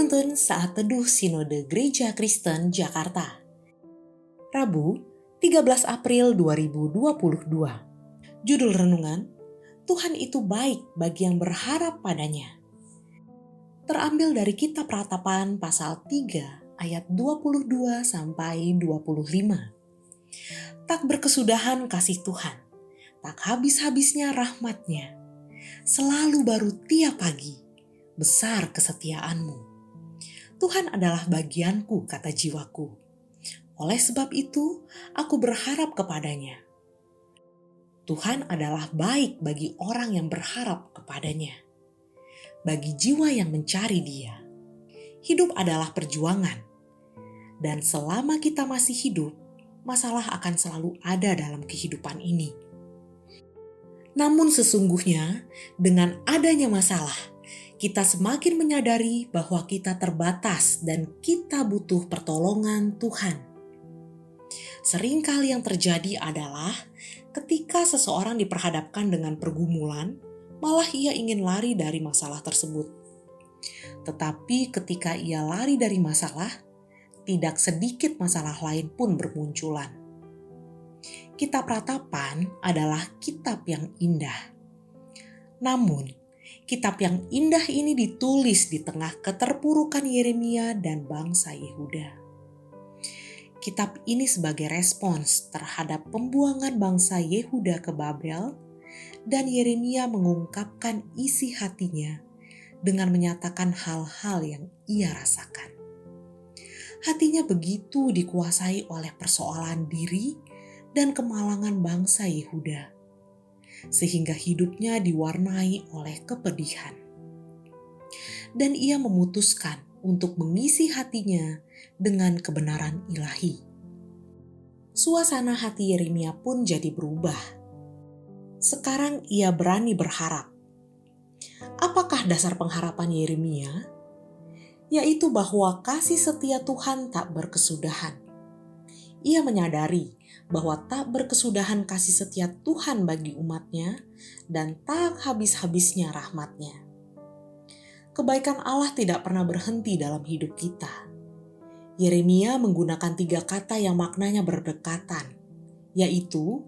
Penuntun Saat Teduh Sinode Gereja Kristen Jakarta, Rabu 13 April 2022. Judul renungan, Tuhan itu baik bagi yang berharap padanya. Terambil dari Kitab Ratapan pasal 3 ayat 22 sampai 25. Tak berkesudahan kasih Tuhan, tak habis-habisnya rahmat-Nya, selalu baru tiap pagi. Besar kesetiaanmu. Tuhan adalah bagianku, kata jiwaku. Oleh sebab itu, aku berharap kepadanya. Tuhan adalah baik bagi orang yang berharap kepadanya. Bagi jiwa yang mencari Dia. Hidup adalah perjuangan. Dan selama kita masih hidup, masalah akan selalu ada dalam kehidupan ini. Namun sesungguhnya, dengan adanya masalah, kita semakin menyadari bahwa kita terbatas dan kita butuh pertolongan Tuhan. Seringkali yang terjadi adalah ketika seseorang diperhadapkan dengan pergumulan, malah ia ingin lari dari masalah tersebut. Tetapi ketika ia lari dari masalah, tidak sedikit masalah lain pun bermunculan. Kitab Ratapan adalah kitab yang indah. Namun, kitab yang indah ini ditulis di tengah keterpurukan Yeremia dan bangsa Yehuda. Kitab ini sebagai respons terhadap pembuangan bangsa Yehuda ke Babel, dan Yeremia mengungkapkan isi hatinya dengan menyatakan hal-hal yang ia rasakan. Hatinya begitu dikuasai oleh persoalan diri dan kemalangan bangsa Yehuda, sehingga hidupnya diwarnai oleh kepedihan. Dan ia memutuskan untuk mengisi hatinya dengan kebenaran ilahi. Suasana hati Yeremia pun jadi berubah. Sekarang ia berani berharap. Apakah dasar pengharapan Yeremia? Yaitu bahwa kasih setia Tuhan tak berkesudahan. Ia menyadari bahwa tak berkesudahan kasih setia Tuhan bagi umatnya dan tak habis-habisnya rahmat-Nya. Kebaikan Allah tidak pernah berhenti dalam hidup kita. Yeremia menggunakan 3 kata yang maknanya berdekatan, yaitu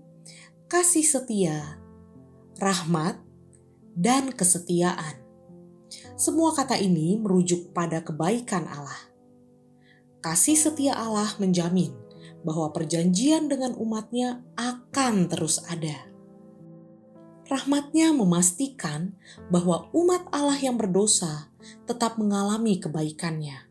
kasih setia, rahmat, dan kesetiaan. Semua kata ini merujuk pada kebaikan Allah. Kasih setia Allah menjamin bahwa perjanjian dengan umatnya akan terus ada. Rahmat-Nya memastikan bahwa umat Allah yang berdosa tetap mengalami kebaikan-Nya.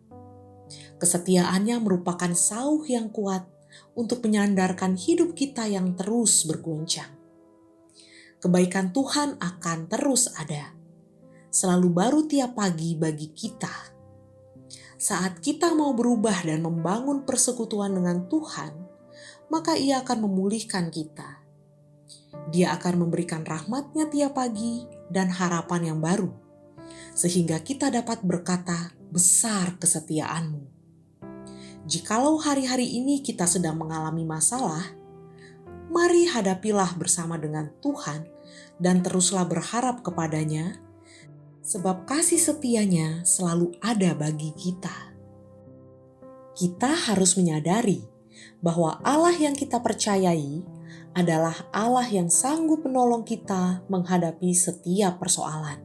Kesetiaannya merupakan sauh yang kuat untuk menyandarkan hidup kita yang terus bergoncang. Kebaikan Tuhan akan terus ada, selalu baru tiap pagi bagi kita. Saat kita mau berubah dan membangun persekutuan dengan Tuhan, maka Ia akan memulihkan kita. Dia akan memberikan rahmat-Nya tiap pagi dan harapan yang baru, sehingga kita dapat berkata, besar kesetiaan-Mu. Jikalau hari-hari ini kita sedang mengalami masalah, mari hadapilah bersama dengan Tuhan dan teruslah berharap kepadanya, sebab kasih setia-Nya selalu ada bagi kita. Kita harus menyadari bahwa Allah yang kita percayai adalah Allah yang sanggup menolong kita menghadapi setiap persoalan.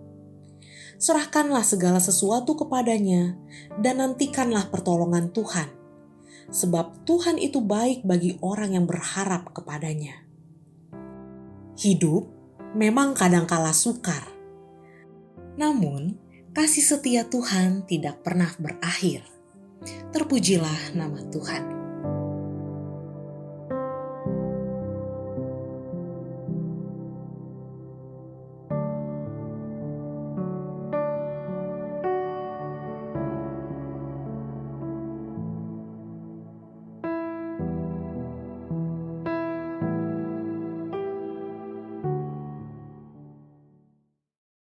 Serahkanlah segala sesuatu kepadanya dan nantikanlah pertolongan Tuhan, sebab Tuhan itu baik bagi orang yang berharap kepadanya. Hidup memang kadangkala sukar. Namun, kasih setia Tuhan tidak pernah berakhir. Terpujilah nama Tuhan.